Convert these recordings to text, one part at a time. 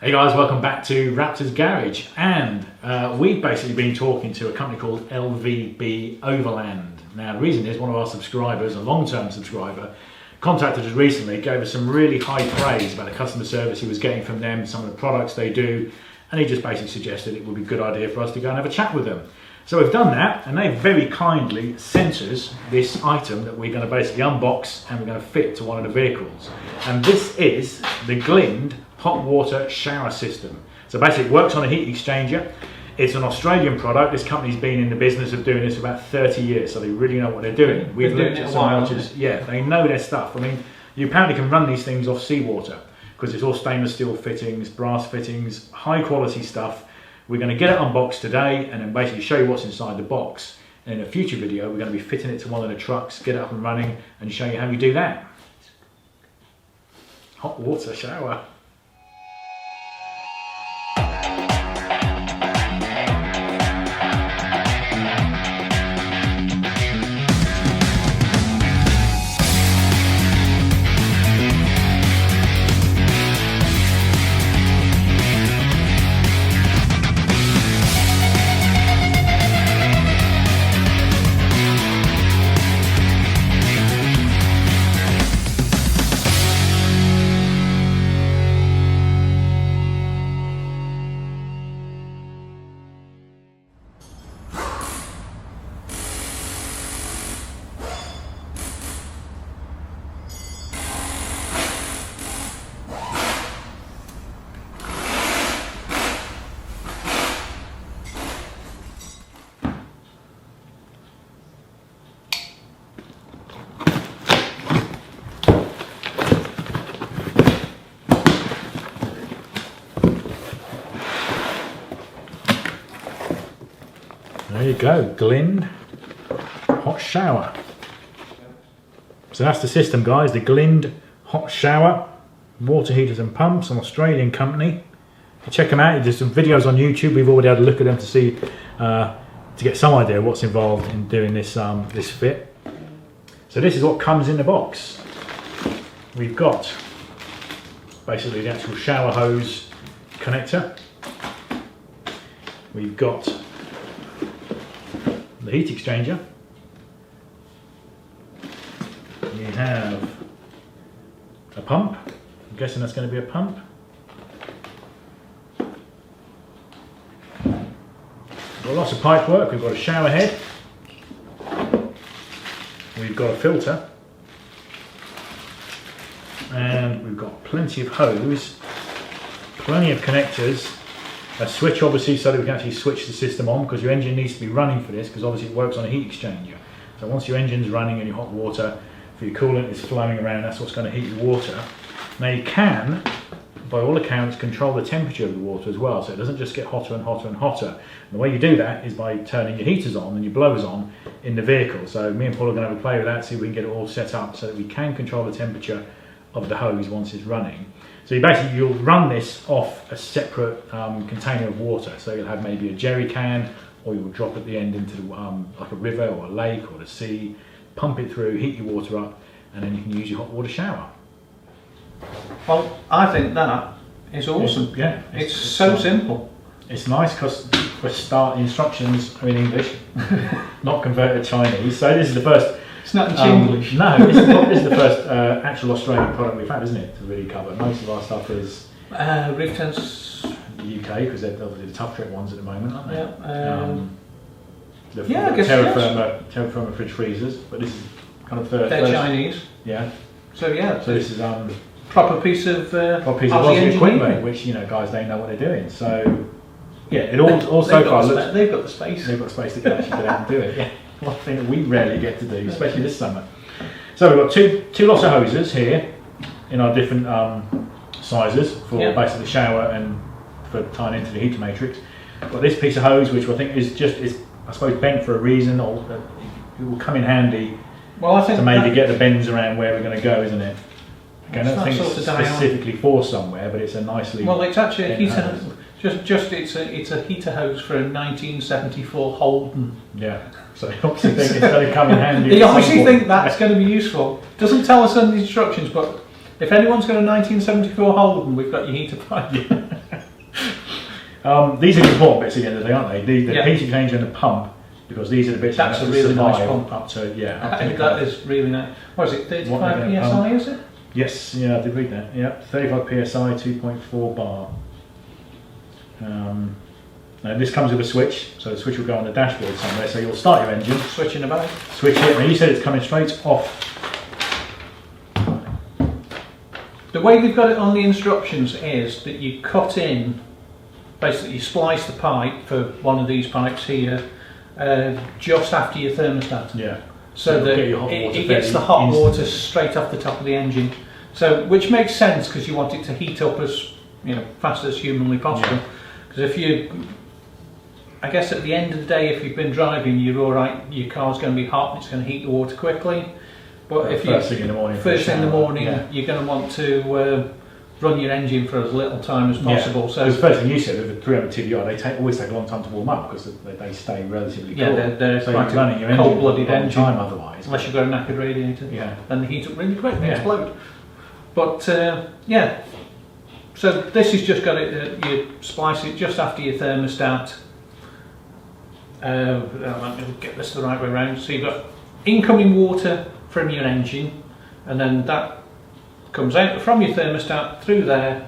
Hey guys, welcome back to Raptor's Garage, and we've basically been talking to a company called LVB Overland. Now the reason is one of our subscribers, a long-term subscriber, contacted us recently, gave us some really high praise about the customer service he was getting from them, some of the products they do, and he just basically suggested it would be a good idea for us to go and have a chat with them. So we've done that, and they very kindly sent us this item that we're going to basically unbox and we're going to fit to one of the vehicles. And this is the Glind hot water shower system. So basically it works on a heat exchanger. It's an Australian product. This company's been in the business of doing this for about 30 years, so they really know what they're doing. We've looked at some watches. Yeah, they know their stuff. I mean, you apparently can run these things off seawater because it's all stainless steel fittings, brass fittings, high quality stuff. We're going to get it unboxed today and then basically show you what's inside the box. And in a future video, we're going to be fitting it to one of the trucks, get it up and running, and show you how you do that. Hot water shower. There you go, Glind hot shower. So that's the system, guys, the Glind hot shower, water heaters and pumps, an Australian company. Check them out, there's some videos on YouTube, we've already had a look at them to see, to get some idea of what's involved in doing this, this fit. So this is what comes in the box. We've got basically the actual shower hose connector. We've got the heat exchanger. We have a pump. I'm guessing that's going to be a pump. We've got lots of pipe work. We've got a shower head. We've got a filter. And we've got plenty of hose, plenty of connectors. A switch obviously so that we can actually switch the system on, because your engine needs to be running for this, because obviously it works on a heat exchanger. So once your engine's running and your hot water for your coolant is flowing around, that's what's going to heat your water. Now you can, by all accounts, control the temperature of the water as well, so it doesn't just get hotter and hotter and hotter. And the way you do that is by turning your heaters on and your blowers on in the vehicle. So me and Paul are going to have a play with that, see if we can get it all set up so that we can control the temperature of the hose once it's running. So you'll run this off a separate container of water. So you'll have maybe a jerry can, or you'll drop at the end into like a river or a lake or the sea, pump it through, heat your water up, and then you can use your hot water shower. Well, I think that is awesome. It's so simple. It's nice because for start, instructions are in English, not converted Chinese. So this is the first. It's not in English. No, this is the first actual Australian product we've had, isn't it, to really cover. Most of our stuff is Riften's the UK, because they're obviously the tough trip ones at the moment, aren't they? I guess Terra Firma fridge freezers, but this is kind of they're first. Chinese. Yeah. So yeah. So this is proper piece of Aussie equipment, which guys, they know what they're doing. So yeah, it all so far looks. They've got the space. They've got space to actually get out and do it. Yeah. One thing that we rarely get to do, especially this summer. So we've got two lots of hoses here in our different sizes for basically shower and for tying into the heater matrix. Got this piece of hose, which I think is I suppose bent for a reason, or it will come in handy. Well, I think to maybe get the bends around where we're going to go, isn't it? Okay, I don't think it's specifically for somewhere, but it's a nicely. Well, it's actually a heater. It's a heater hose for a 1974 Holden. Yeah. So they obviously think it's going to come in handy. They obviously think that's going to be useful. Doesn't tell us in the instructions, but if anyone's got a 1974 Holden, we've got your heater pipe. These are the important bits at the end of the day, aren't they? The Yeah. heat exchanger and the pump, because these are the bits That's that a have to really nice survive pump. up to up to I think that is really nice. What is it? 35 What they're gonna psi, is it? Yes, yeah, I did read that. Yep, 35 psi, 2.4 bar. Now this comes with a switch, so the switch will go on the dashboard somewhere. So you'll start your engine, Switch in the back. switch it. Now you said it's coming straight off. The way they've got it on the instructions is that you cut in, basically you splice the pipe for one of these pipes here, just after your thermostat. Yeah. So that get your hot water it gets the fairly hot water instantly. straight off the top of the engine. So, which makes sense because you want it to heat up as fast as humanly possible. Because if you, I guess at the end of the day, if you've been driving, you're all right. Your car's going to be hot, and it's going to heat the water quickly. But if First thing in the morning. first thing in the morning, yeah. you're going to want to run your engine for as little time as possible. Yeah. So the first thing you said with the 300 TDI, they always take a long time to warm up because they stay relatively cool. yeah, they're so quite you're running your a engine cold-blooded for a long engine. time otherwise. Unless you've got a knackered radiator, Yeah. then they heat up really quick, they Yeah. explode. But yeah, so this has just got it. You splice it just after your thermostat. Let me get this the right way around. So you've got incoming water from your engine, and then that comes out from your thermostat through there,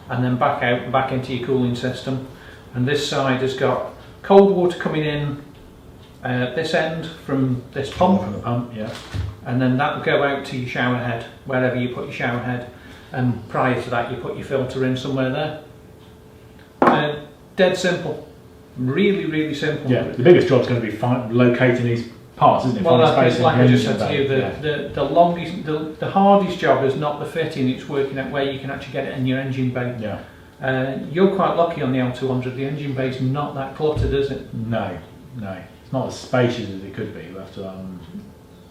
and then back out, back into your cooling system. And this side has got cold water coming in this end from this pump. From the pump, yeah. And then that will go out to your shower head, wherever you put your shower head. And prior to that, you put your filter in somewhere there. Dead simple. Really, really simple. Yeah, the biggest job's going to be locating these parts, isn't it? Well, Finding like, space in like the I just engine said to you, bay. the longest, the hardest job is not the fitting, it's working out where you can actually get it in your engine bay. Yeah. You're quite lucky on the L200, the engine bay's not that cluttered, is it? No. It's not as spacious as it could be. We'll have to,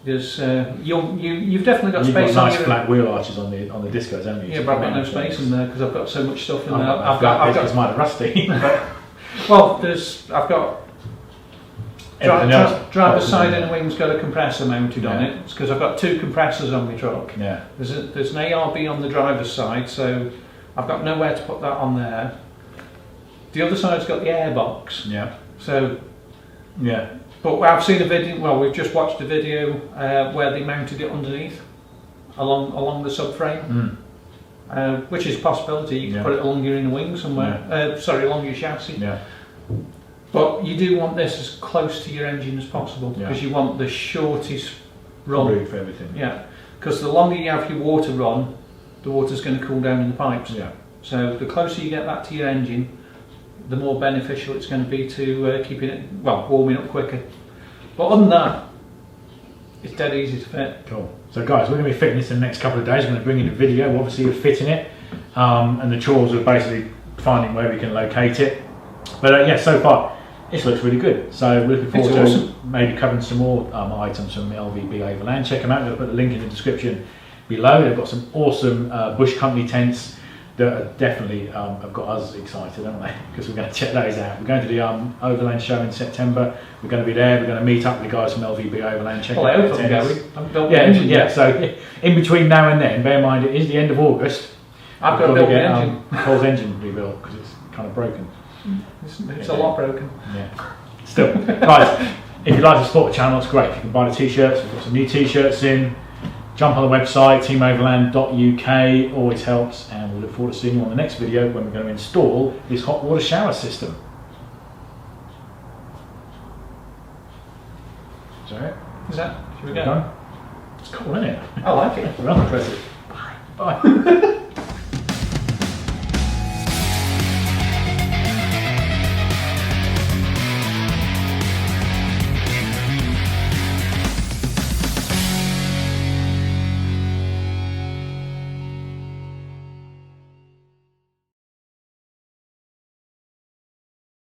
There's, you've definitely got you've space got on nice your... flat wheel arches on the discos, haven't you? Yeah, but I've got no space in there because I've got so much stuff in there. I've got mine are rusty. Well, I've got Everything else. driver's side and wing's got a compressor mounted on Yeah. it. It's because I've got two compressors on my truck. Yeah. There's an ARB on the driver's side, so I've got nowhere to put that on there. The other side's got the airbox. Yeah. So, Yeah. but I've seen a video. Well, we've just watched a video where they mounted it underneath, along the subframe. Which is a possibility. You can put it along your inner wing somewhere. Along your chassis. Yeah. But you do want this as close to your engine as possible because you want the shortest run. Route for everything. Yeah, because the longer you have your water run, the water's going to cool down in the pipes. Yeah. So the closer you get that to your engine, the more beneficial it's going to be to keeping it, warming up quicker. But other than that, it's dead easy to fit. Cool. So guys, we're going to be fitting this in the next couple of days. We're going to bring in a video, obviously, of fitting it, and the chores of basically finding where we can locate it. But yeah, so far this looks really good. So we're looking forward to maybe covering some more items from LVB Overland. Check them out. We'll put the link in the description below. They've got some awesome Bush Company tents that are definitely have got us excited, haven't they? Because we're going to check those out. We're going to the Overland show in September. We're going to be there. We're going to meet up with the guys from LVB Overland. Check out the tents. Yeah. So in between now and then, bear in mind it is the end of August. I've got to build the engine. Cole's engine rebuilt because it's kind of broken. It's a lot broken. Yeah. Still, guys, if you'd like to support the channel, it's great. You can buy the t-shirts. We've got some new t-shirts in. Jump on the website, teamoverland.uk, always helps, and we'll look forward to seeing you on the next video when we're going to install this hot water shower system. Is that it? Should we go? Done? It's cool, isn't it? I like it. Well impressive. Bye.